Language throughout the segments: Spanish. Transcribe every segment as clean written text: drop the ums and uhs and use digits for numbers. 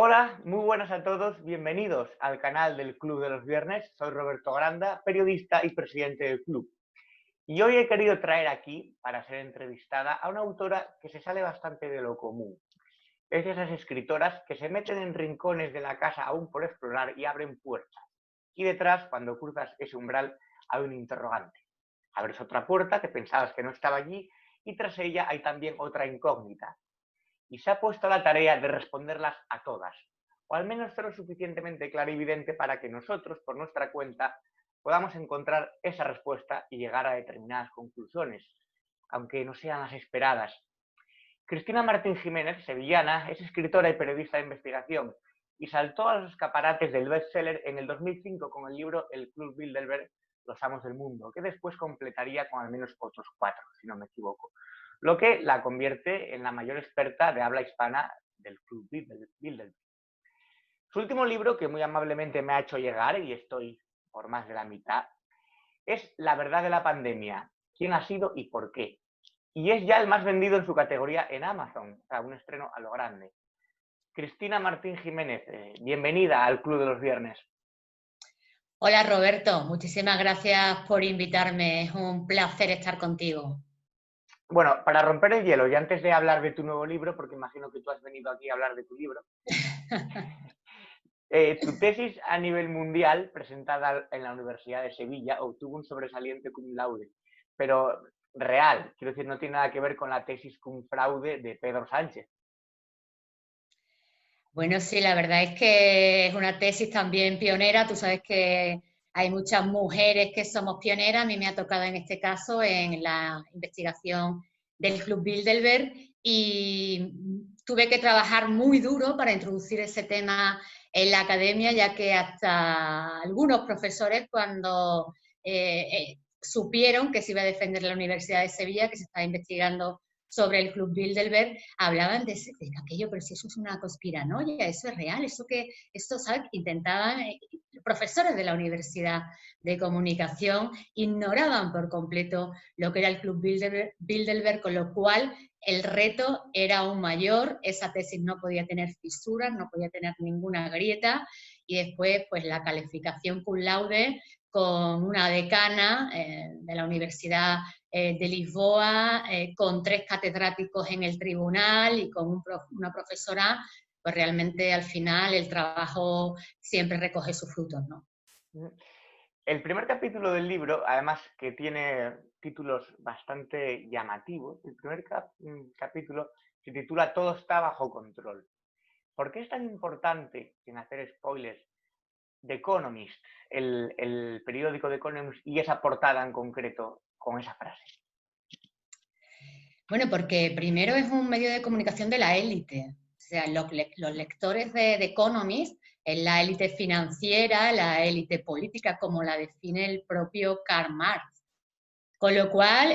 Hola, muy buenas a todos, bienvenidos al canal del Club de los Viernes. Soy Roberto Granda, periodista y presidente del club. Y hoy he querido traer aquí, para ser entrevistada, a una autora que se sale bastante de lo común. Es de esas escritoras que se meten en rincones de la casa aún por explorar y abren puertas. Y detrás, cuando cruzas ese umbral, hay un interrogante. Abres otra puerta que pensabas que no estaba allí y tras ella hay también otra incógnita. Y se ha puesto a la tarea de responderlas a todas, o al menos ser lo suficientemente clarividente para que nosotros, por nuestra cuenta, podamos encontrar esa respuesta y llegar a determinadas conclusiones, aunque no sean las esperadas. Cristina Martín Jiménez, sevillana, es escritora y periodista de investigación y saltó a los escaparates del bestseller en el 2005 con el libro El Club Bilderberg, Los Amos del Mundo, que después completaría con al menos otros 4, si no me equivoco, lo que la convierte en la mayor experta de habla hispana del Club Bilderberg. Su último libro, que muy amablemente me ha hecho llegar, y estoy por más de la mitad, es La verdad de la pandemia, quién ha sido y por qué. Y es ya el más vendido en su categoría en Amazon, o sea, un estreno a lo grande. Cristina Martín Jiménez, bienvenida al Club de los Viernes. Hola Roberto, muchísimas gracias por invitarme, es un placer estar contigo. Bueno, para romper el hielo y antes de hablar de tu nuevo libro, porque imagino que tú has venido aquí a hablar de tu libro, tu tesis a nivel mundial, presentada en la Universidad de Sevilla, obtuvo un sobresaliente cum laude, pero real, quiero decir, no tiene nada que ver con la tesis cum fraude de Pedro Sánchez. Bueno, sí, la verdad es que es una tesis también pionera, tú sabes que hay muchas mujeres que somos pioneras, a mí me ha tocado en este caso en la investigación del Club Bilderberg y tuve que trabajar muy duro para introducir ese tema en la academia, ya que hasta algunos profesores cuando supieron que se iba a defender la Universidad de Sevilla, que se estaba investigando sobre el Club Bilderberg, hablaban de aquello, pero si eso es una conspiranoia, eso es real, esto, ¿sabes? Intentaban, profesores de la Universidad de Comunicación ignoraban por completo lo que era el Club Bilderberg, con lo cual el reto era aún mayor, esa tesis no podía tener fisuras, no podía tener ninguna grieta, y después pues la calificación cum laude con una decana de la Universidad de Lisboa, con 3 catedráticos en el tribunal y con una profesora, pues realmente al final el trabajo siempre recoge sus frutos, ¿no? El primer capítulo del libro, además que tiene títulos bastante llamativos, el primer capítulo se titula Todo está bajo control. ¿Por qué es tan importante, sin hacer spoilers, The Economist, el periódico The Economist, y esa portada en concreto con esa frase? Bueno, porque primero es un medio de comunicación de la élite. O sea, los lectores de The Economist es la élite financiera, la élite política, como la define el propio Karl Marx. Con lo cual,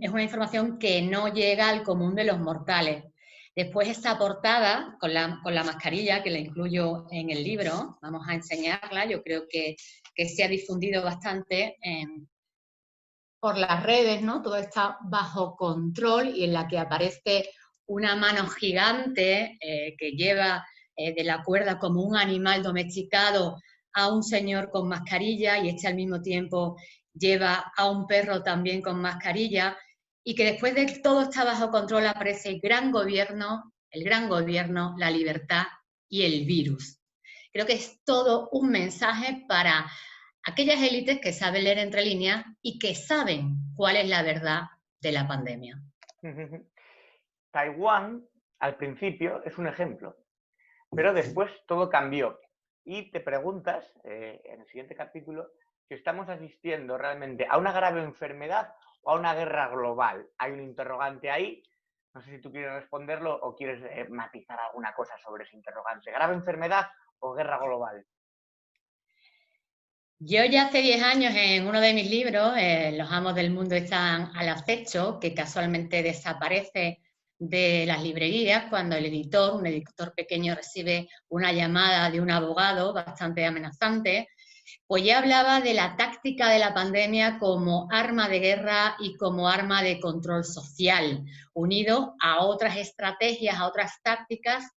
es una información que no llega al común de los mortales. Después esta portada, con la mascarilla, que la incluyo en el libro, vamos a enseñarla, yo creo que se ha difundido bastante por las redes, ¿no? Todo está bajo control y en la que aparece una mano gigante que lleva de la cuerda como un animal domesticado a un señor con mascarilla y este al mismo tiempo lleva a un perro también con mascarilla y que después de que todo está bajo control aparece el gran gobierno, la libertad y el virus. Creo que es todo un mensaje para aquellas élites que saben leer entre líneas y que saben cuál es la verdad de la pandemia. Taiwán, al principio, es un ejemplo, pero después todo cambió. Y te preguntas, en el siguiente capítulo, si estamos asistiendo realmente a una grave enfermedad o a una guerra global. Hay un interrogante ahí, no sé si tú quieres responderlo o quieres matizar alguna cosa sobre ese interrogante. ¿Grave enfermedad o guerra global? Yo ya hace 10 años en uno de mis libros, Los amos del mundo están al acecho, que casualmente desaparece de las librerías cuando el editor, un editor pequeño, recibe una llamada de un abogado bastante amenazante, pues ya hablaba de la táctica de la pandemia como arma de guerra y como arma de control social, unido a otras estrategias, a otras tácticas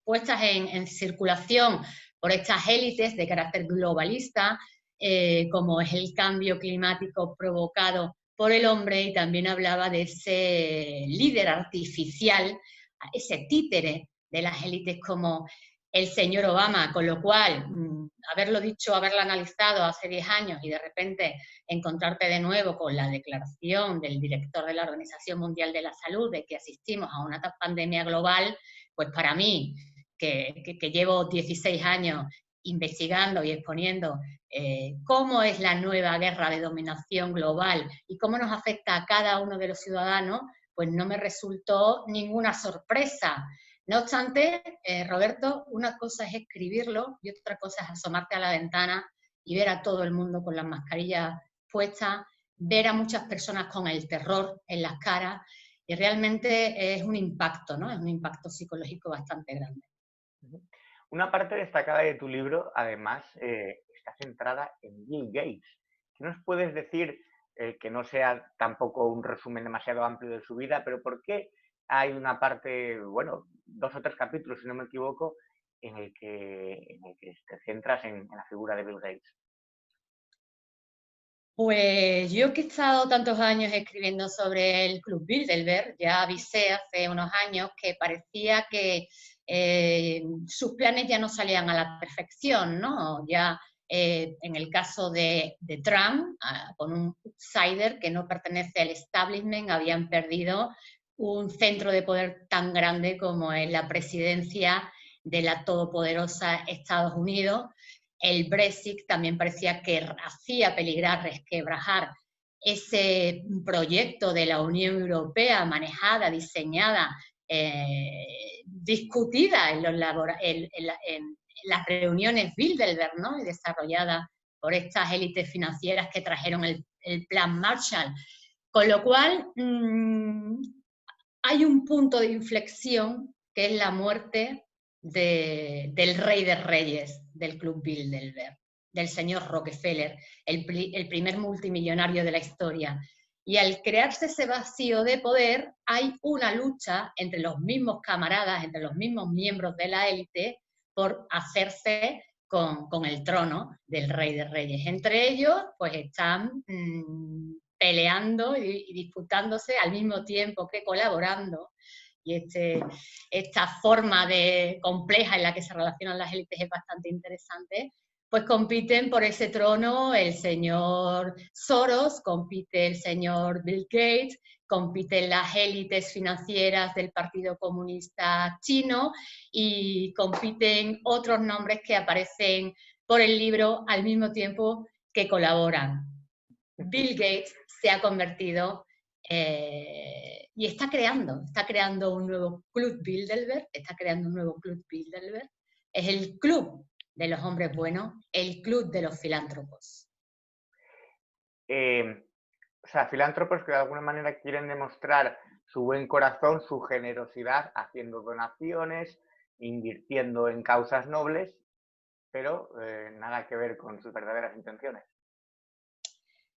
puestas en circulación por estas élites de carácter globalista, como es el cambio climático provocado por el hombre, y también hablaba de ese líder artificial, ese títere de las élites como el señor Obama, con lo cual, haberlo dicho, haberlo analizado hace 10 años y de repente encontrarte de nuevo con la declaración del director de la Organización Mundial de la Salud de que asistimos a una pandemia global, pues para mí, que llevo 16 años investigando y exponiendo cómo es la nueva guerra de dominación global y cómo nos afecta a cada uno de los ciudadanos, pues no me resultó ninguna sorpresa. No obstante, Roberto, una cosa es escribirlo y otra cosa es asomarte a la ventana y ver a todo el mundo con las mascarillas puestas, ver a muchas personas con el terror en las caras, y realmente es un impacto, ¿no? Es un impacto psicológico bastante grande. Una parte destacada de tu libro, además, está centrada en Bill Gates. ¿Qué nos puedes decir, que no sea tampoco un resumen demasiado amplio de su vida, pero por qué hay una parte, bueno, 2 o 3 capítulos, si no me equivoco, en el que te centras en la figura de Bill Gates? Pues yo que he estado tantos años escribiendo sobre el Club Bilderberg, ya avisé hace unos años que parecía que sus planes ya no salían a la perfección, ¿no? Ya en el caso de Trump, con un outsider que no pertenece al establishment, habían perdido un centro de poder tan grande como es la presidencia de la todopoderosa Estados Unidos. El Brexit también parecía que hacía peligrar, resquebrajar ese proyecto de la Unión Europea manejada, diseñada, discutida en las reuniones Bilderberg, ¿no? Y desarrollada por estas élites financieras que trajeron el plan Marshall. Con lo cual, hay un punto de inflexión que es la muerte del rey de reyes del Club Bilderberg, del señor Rockefeller, el primer multimillonario de la historia. Y al crearse ese vacío de poder, hay una lucha entre los mismos camaradas, entre los mismos miembros de la élite, por hacerse con el trono del rey de reyes. Entre ellos, pues están peleando y disputándose al mismo tiempo que colaborando. Y esta forma compleja en la que se relacionan las élites es bastante interesante. Pues compiten por ese trono el señor Soros, compite el señor Bill Gates, compiten las élites financieras del Partido Comunista Chino y compiten otros nombres que aparecen por el libro al mismo tiempo que colaboran. Bill Gates se ha convertido y está creando un nuevo Club Bilderberg, es el club de los hombres buenos, el club de los filántropos. O sea, filántropos que de alguna manera quieren demostrar su buen corazón, su generosidad, haciendo donaciones, invirtiendo en causas nobles, pero nada que ver con sus verdaderas intenciones.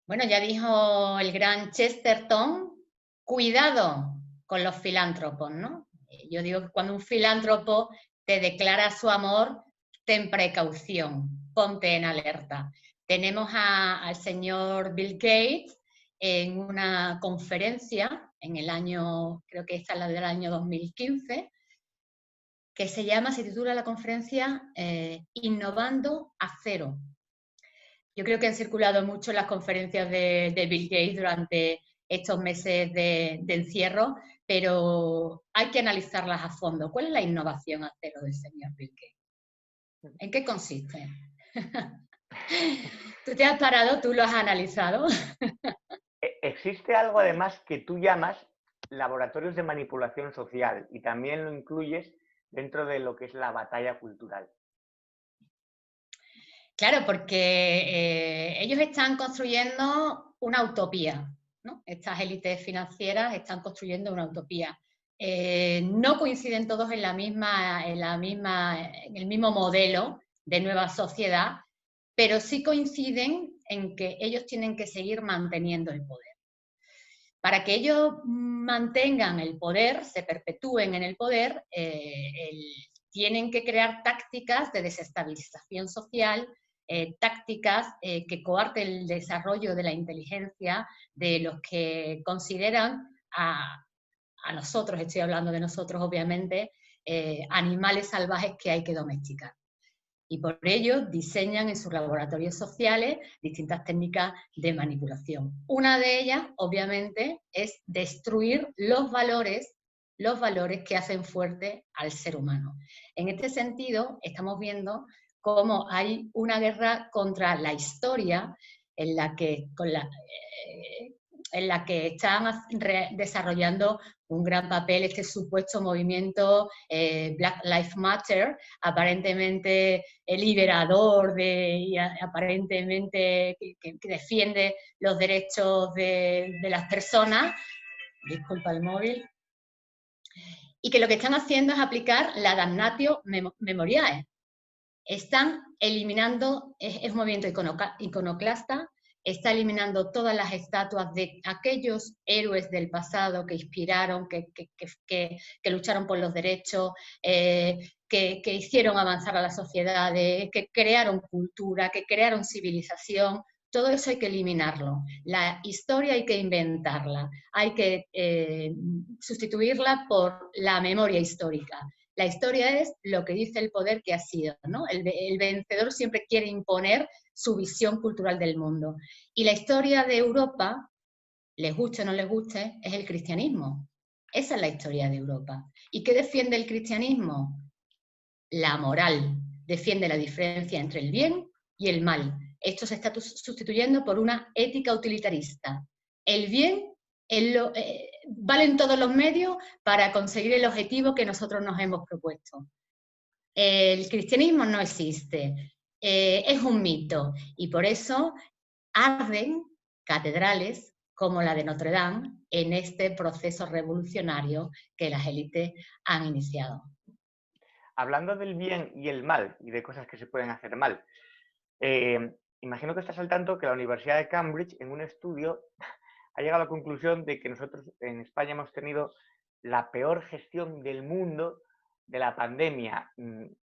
Bueno, ya dijo el gran Chesterton, cuidado con los filántropos, ¿no? Yo digo que cuando un filántropo te declara su amor, ten precaución, ponte en alerta. Tenemos al señor Bill Gates en una conferencia en el año, creo que esta es la del año 2015, que se titula la conferencia Innovando a Cero. Yo creo que han circulado mucho las conferencias de Bill Gates durante estos meses de encierro, pero hay que analizarlas a fondo. ¿Cuál es la innovación a cero del señor Bill Gates? ¿En qué consiste? ¿Tú te has parado? ¿Tú lo has analizado? Existe algo además que tú llamas laboratorios de manipulación social y también lo incluyes dentro de lo que es la batalla cultural. Claro, porque ellos están construyendo una utopía, ¿no? Estas élites financieras están construyendo una utopía. No coinciden todos en el mismo modelo de nueva sociedad, pero sí coinciden en que ellos tienen que seguir manteniendo el poder. Para que ellos mantengan el poder, se perpetúen en el poder, tienen que crear tácticas de desestabilización social, tácticas que coarten el desarrollo de la inteligencia de los que consideran a nosotros, estoy hablando de nosotros obviamente, animales salvajes que hay que domesticar. Y por ello diseñan en sus laboratorios sociales distintas técnicas de manipulación. Una de ellas, obviamente, es destruir los valores que hacen fuerte al ser humano. En este sentido, estamos viendo cómo hay una guerra contra la historia en la que están desarrollando un gran papel este supuesto movimiento Black Lives Matter, aparentemente liberador y aparentemente que defiende los derechos de las personas. Disculpa el móvil. Y que lo que están haciendo es aplicar la damnatio memoriae. Están eliminando, es un movimiento iconoclasta, está eliminando todas las estatuas de aquellos héroes del pasado que inspiraron, que lucharon por los derechos, que hicieron avanzar a la sociedad, que crearon cultura, que crearon civilización. Todo eso hay que eliminarlo. La historia hay que inventarla, hay que sustituirla por la memoria histórica. La historia es lo que dice el poder que ha sido, ¿no? El vencedor siempre quiere imponer su visión cultural del mundo. Y la historia de Europa, les guste o no les guste, es el cristianismo. Esa es la historia de Europa. ¿Y qué defiende el cristianismo? La moral. Defiende la diferencia entre el bien y el mal. Esto se está sustituyendo por una ética utilitarista. El bien valen todos los medios para conseguir el objetivo que nosotros nos hemos propuesto. El cristianismo no existe, es un mito, y por eso arden catedrales como la de Notre Dame en este proceso revolucionario que las élites han iniciado. Hablando del bien y el mal, y de cosas que se pueden hacer mal, imagino que estás al tanto que la Universidad de Cambridge, en un estudio, ha llegado a la conclusión de que nosotros en España hemos tenido la peor gestión del mundo de la pandemia.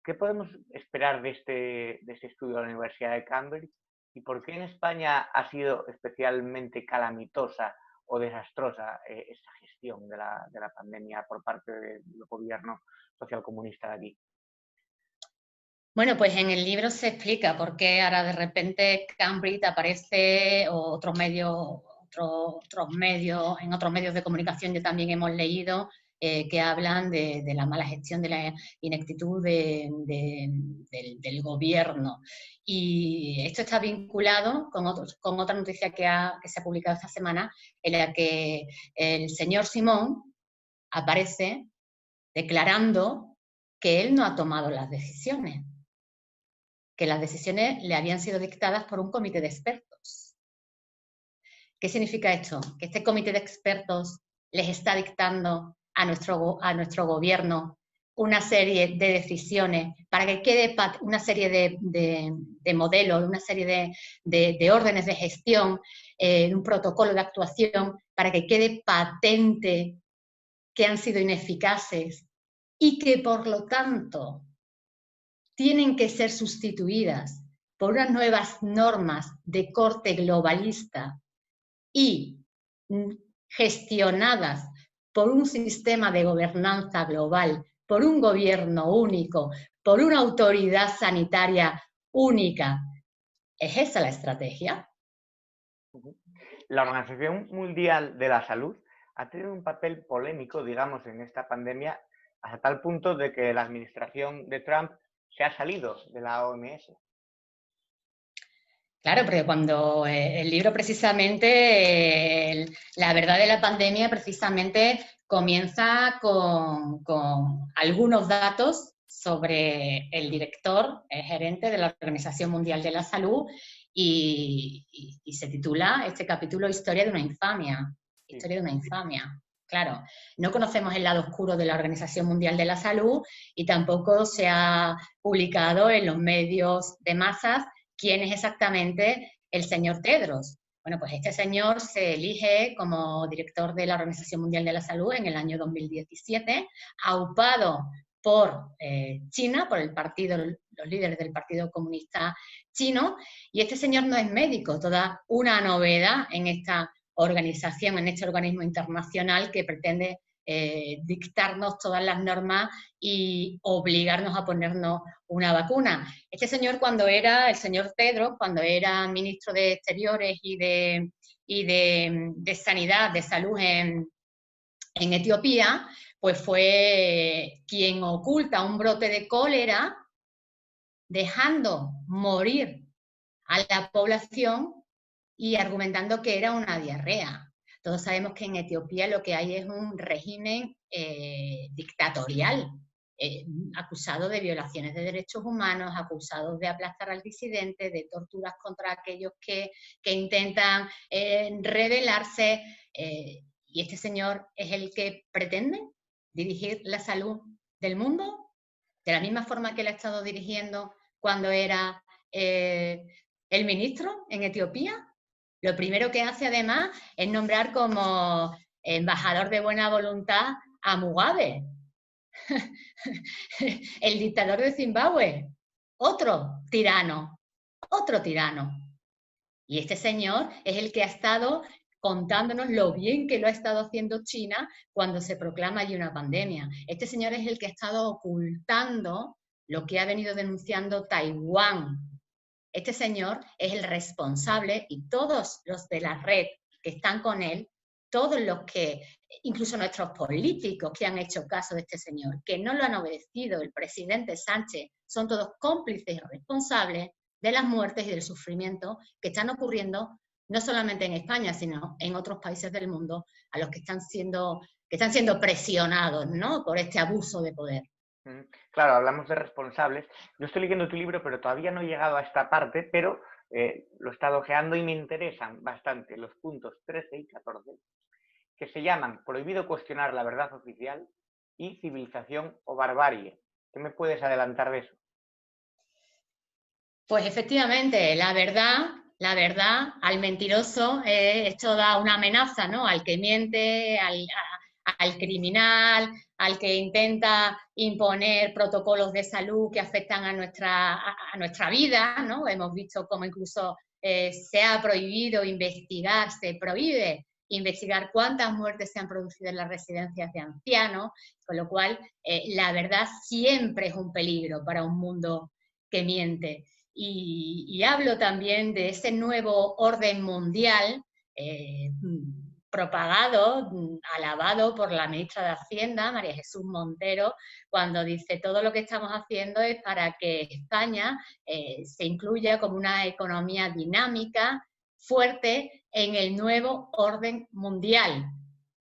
¿Qué podemos esperar de este estudio de la Universidad de Cambridge? ¿Y por qué en España ha sido especialmente calamitosa o desastrosa esta gestión de la pandemia por parte del gobierno socialcomunista de aquí? Bueno, pues en el libro se explica por qué ahora de repente Cambridge aparece, o otros medios, en otros medios de comunicación ya también hemos leído que hablan de la mala gestión, de la ineptitud del gobierno. Y esto está vinculado con otra noticia que se ha publicado esta semana, en la que el señor Simón aparece declarando que él no ha tomado las decisiones, que las decisiones le habían sido dictadas por un comité de expertos. ¿Qué significa esto? Que este comité de expertos les está dictando a nuestro gobierno una serie de decisiones para que quede una serie de modelos, una serie de órdenes de gestión, un protocolo de actuación para que quede patente que han sido ineficaces y que, por lo tanto, tienen que ser sustituidas por unas nuevas normas de corte globalista y gestionadas por un sistema de gobernanza global, por un gobierno único, por una autoridad sanitaria única. ¿Es esa la estrategia? La Organización Mundial de la Salud ha tenido un papel polémico, digamos, en esta pandemia, hasta tal punto de que la administración de Trump se ha salido de la OMS. Claro, porque cuando el libro precisamente, la verdad de la pandemia precisamente comienza con algunos datos sobre el director, el gerente de la Organización Mundial de la Salud, y se titula este capítulo Historia de una infamia. Historia de una infamia. Claro, no conocemos el lado oscuro de la Organización Mundial de la Salud y tampoco se ha publicado en los medios de masas quién es exactamente el señor Tedros. Bueno, pues este señor se elige como director de la Organización Mundial de la Salud en el año 2017, aupado por China, por el partido, los líderes del Partido Comunista Chino, y este señor no es médico, toda una novedad en esta organización, en este organismo internacional que pretende dictarnos todas las normas y obligarnos a ponernos una vacuna. Este señor, el señor Tedros, cuando era ministro de Exteriores y de Sanidad, de Salud en Etiopía, pues fue quien oculta un brote de cólera, dejando morir a la población y argumentando que era una diarrea. Todos sabemos que en Etiopía lo que hay es un régimen dictatorial, acusado de violaciones de derechos humanos, acusado de aplastar al disidente, de torturas contra aquellos que intentan rebelarse, y este señor es el que pretende dirigir la salud del mundo, de la misma forma que la ha estado dirigiendo cuando era el ministro en Etiopía. Lo primero que hace, además, es nombrar como embajador de buena voluntad a Mugabe, el dictador de Zimbabue, otro tirano. Y este señor es el que ha estado contándonos lo bien que lo ha estado haciendo China cuando se proclama allí una pandemia. Este señor es el que ha estado ocultando lo que ha venido denunciando Taiwán. Este señor es el responsable, y todos los de la red que están con él, todos los que, incluso nuestros políticos que han hecho caso de este señor, que no lo han obedecido, el presidente Sánchez, son todos cómplices y responsables de las muertes y del sufrimiento que están ocurriendo no solamente en España, sino en otros países del mundo, a los que están siendo presionados, ¿no?, por este abuso de poder. Claro, hablamos de responsables. Yo estoy leyendo tu libro, pero todavía no he llegado a esta parte, pero lo he estado ojeando y me interesan bastante los puntos 13 y 14, que se llaman Prohibido cuestionar la verdad oficial y Civilización o barbarie. ¿Qué me puedes adelantar de eso? Pues efectivamente, la verdad, al mentiroso, esto da una amenaza, ¿no?, al que miente, al criminal, al que intenta imponer protocolos de salud que afectan a nuestra vida, ¿no? Hemos visto cómo incluso se ha prohibido investigar, se prohíbe investigar cuántas muertes se han producido en las residencias de ancianos, con lo cual la verdad siempre es un peligro para un mundo que miente. Y hablo también de ese nuevo orden mundial propagado, alabado por la ministra de Hacienda, María Jesús Montero, cuando dice todo lo que estamos haciendo es para que España se incluya como una economía dinámica, fuerte, en el nuevo orden mundial.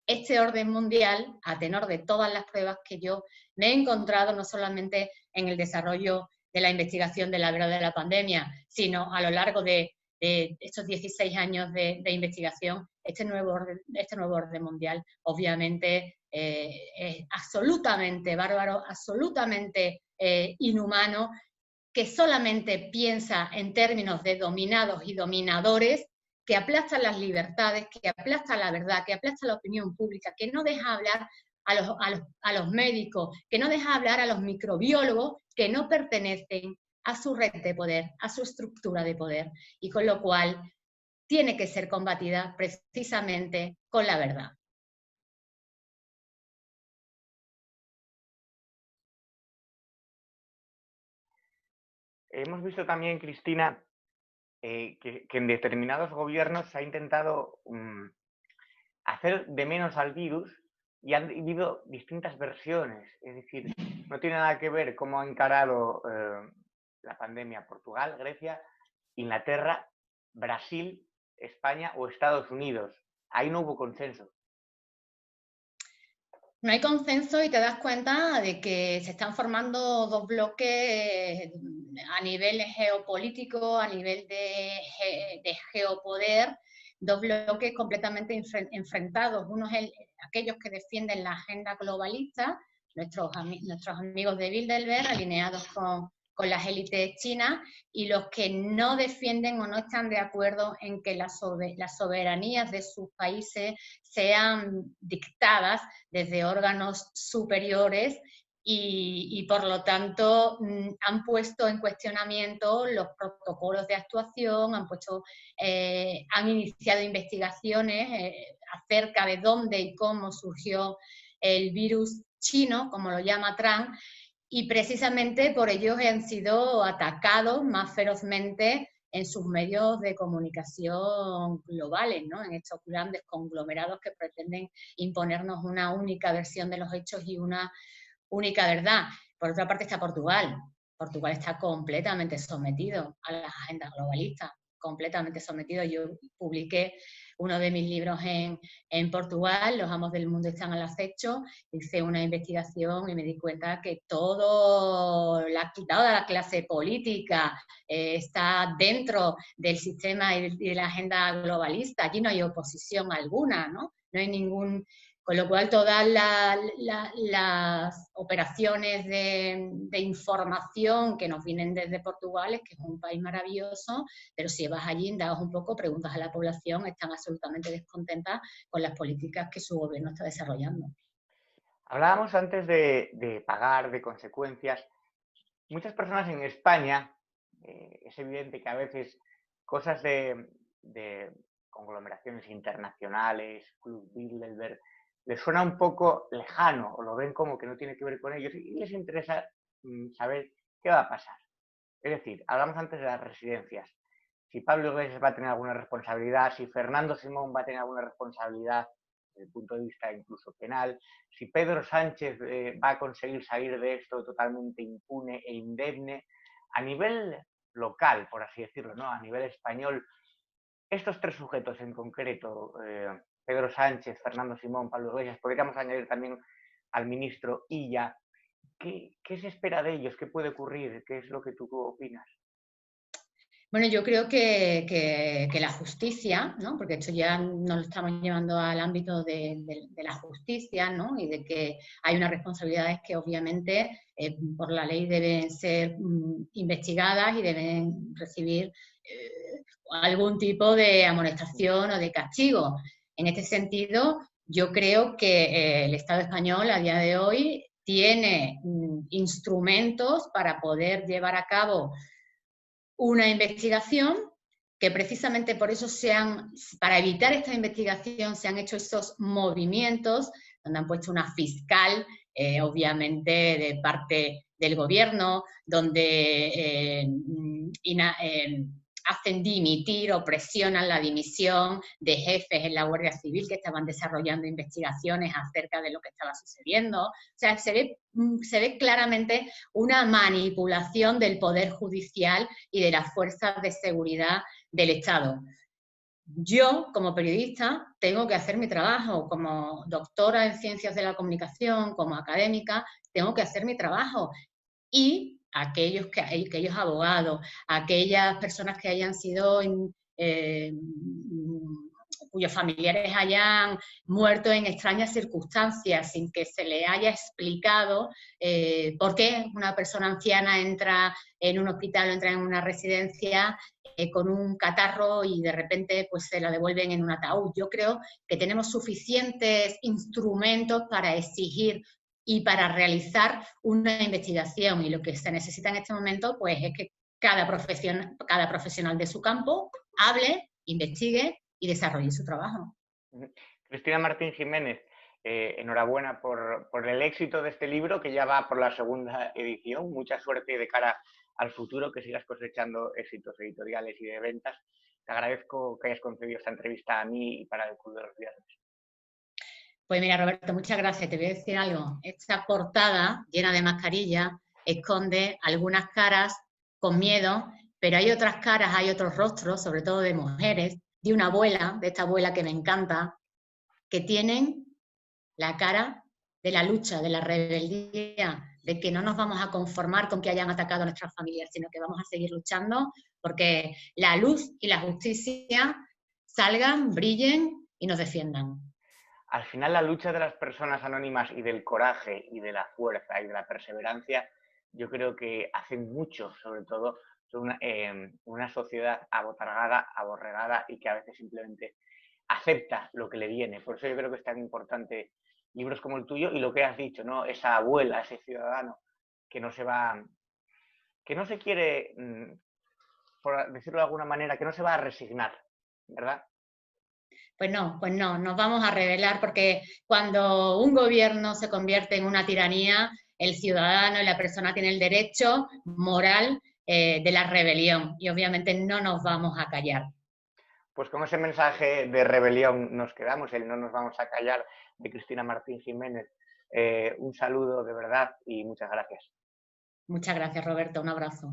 Este orden mundial, a tenor de todas las pruebas que yo me he encontrado, no solamente en el desarrollo de la investigación de la verdad de la pandemia, sino a lo largo de estos 16 años de investigación, este nuevo orden mundial obviamente es absolutamente bárbaro, absolutamente inhumano, que solamente piensa en términos de dominados y dominadores, que aplasta las libertades, que aplasta la verdad, que aplasta la opinión pública, que no deja hablar a los médicos, que no deja hablar a los microbiólogos que no pertenecen a su red de poder, a su estructura de poder, y con lo cual tiene que ser combatida precisamente con la verdad. Hemos visto también, Cristina, que en determinados gobiernos se ha intentado hacer de menos al virus y han habido distintas versiones. Es decir, no tiene nada que ver cómo ha encarado la pandemia Portugal, Grecia, Inglaterra, Brasil, España o Estados Unidos. Ahí no hubo consenso. No hay consenso y te das cuenta de que se están formando dos bloques a nivel geopolítico, a nivel de geopoder, dos bloques completamente enfrentados. Uno es aquellos que defienden la agenda globalista, nuestros amigos de Bilderberg, alineados con las élites chinas, y los que no defienden o no están de acuerdo en que las soberanías de sus países sean dictadas desde órganos superiores y por lo tanto han puesto en cuestionamiento los protocolos de actuación, han iniciado investigaciones acerca de dónde y cómo surgió el virus chino, como lo llama Trump, y precisamente por ello han sido atacados más ferozmente en sus medios de comunicación globales, ¿no? En estos grandes conglomerados que pretenden imponernos una única versión de los hechos y una única verdad. Por otra parte está Portugal. Portugal está completamente sometido a las agendas globalistas, completamente sometido. Yo publiqué uno de mis libros en Portugal, Los amos del mundo están al acecho, hice una investigación y me di cuenta que toda la clase política está dentro del sistema y de la agenda globalista. Allí no hay oposición alguna, ¿no? No hay ningún... Con lo cual, todas las operaciones de información que nos vienen desde Portugal, es que es un país maravilloso, pero si vas allí, indagas un poco, preguntas a la población, están absolutamente descontentas con las políticas que su gobierno está desarrollando. Hablábamos antes de pagar, de consecuencias. Muchas personas en España, es evidente que a veces cosas de conglomeraciones internacionales, Club Bilderberg, les suena un poco lejano o lo ven como que no tiene que ver con ellos y les interesa saber qué va a pasar. Es decir, hablamos antes de las residencias. Si Pablo Iglesias va a tener alguna responsabilidad, si Fernando Simón va a tener alguna responsabilidad desde el punto de vista incluso penal, si Pedro Sánchez va a conseguir salir de esto totalmente impune e indemne, a nivel local, por así decirlo, ¿no? A nivel español, estos tres sujetos en concreto, Pedro Sánchez, Fernando Simón, Pablo Iglesias, podríamos añadir también al ministro Illa. ¿Qué se espera de ellos? ¿Qué puede ocurrir? ¿Qué es lo que tú opinas? Bueno, yo creo que la justicia, ¿no? Porque esto ya nos lo estamos llevando al ámbito de la justicia, ¿no? Y de que hay unas responsabilidades que obviamente por la ley deben ser investigadas y deben recibir algún tipo de amonestación o de castigo. En este sentido, yo creo que el Estado español a día de hoy tiene instrumentos para poder llevar a cabo una investigación, que precisamente por eso para evitar esta investigación se han hecho esos movimientos donde han puesto una fiscal, obviamente de parte del gobierno, donde hacen dimitir o presionan la dimisión de jefes en la Guardia Civil que estaban desarrollando investigaciones acerca de lo que estaba sucediendo. O sea, se ve claramente una manipulación del Poder Judicial y de las fuerzas de seguridad del Estado. Yo, como periodista, tengo que hacer mi trabajo. Como doctora en ciencias de la comunicación, como académica, tengo que hacer mi trabajo. Y aquellos abogados, aquellas personas que hayan sido, cuyos familiares hayan muerto en extrañas circunstancias sin que se le haya explicado por qué una persona anciana entra en un hospital o entra en una residencia con un catarro y de repente pues se la devuelven en un ataúd. Yo creo que tenemos suficientes instrumentos para exigir y para realizar una investigación, y lo que se necesita en este momento pues es que cada profesional de su campo hable, investigue y desarrolle su trabajo. Cristina Martín Jiménez, enhorabuena por el éxito de este libro, que ya va por la segunda edición. Mucha suerte de cara al futuro, que sigas cosechando éxitos editoriales y de ventas. Te agradezco que hayas concedido esta entrevista a mí y para el Club de los Viernes. Pues mira, Roberto, muchas gracias. Te voy a decir algo. Esta portada llena de mascarillas esconde algunas caras con miedo, pero hay otras caras, hay otros rostros, sobre todo de mujeres, de una abuela, de esta abuela que me encanta, que tienen la cara de la lucha, de la rebeldía, de que no nos vamos a conformar con que hayan atacado a nuestras familias, sino que vamos a seguir luchando porque la luz y la justicia salgan, brillen y nos defiendan. Al final, la lucha de las personas anónimas y del coraje y de la fuerza y de la perseverancia, yo creo que hacen mucho, sobre todo una sociedad abotargada, aborregada y que a veces simplemente acepta lo que le viene. Por eso yo creo que es tan importante libros como el tuyo y lo que has dicho, ¿no? Esa abuela, ese ciudadano que no se va, que no se quiere, por decirlo de alguna manera, que no se va a resignar, ¿verdad? Pues no, nos vamos a rebelar porque cuando un gobierno se convierte en una tiranía, el ciudadano y la persona tiene el derecho moral de la rebelión y obviamente no nos vamos a callar. Pues con ese mensaje de rebelión nos quedamos, el no nos vamos a callar de Cristina Martín Jiménez. Un saludo de verdad y muchas gracias. Muchas gracias, Roberto. Un abrazo.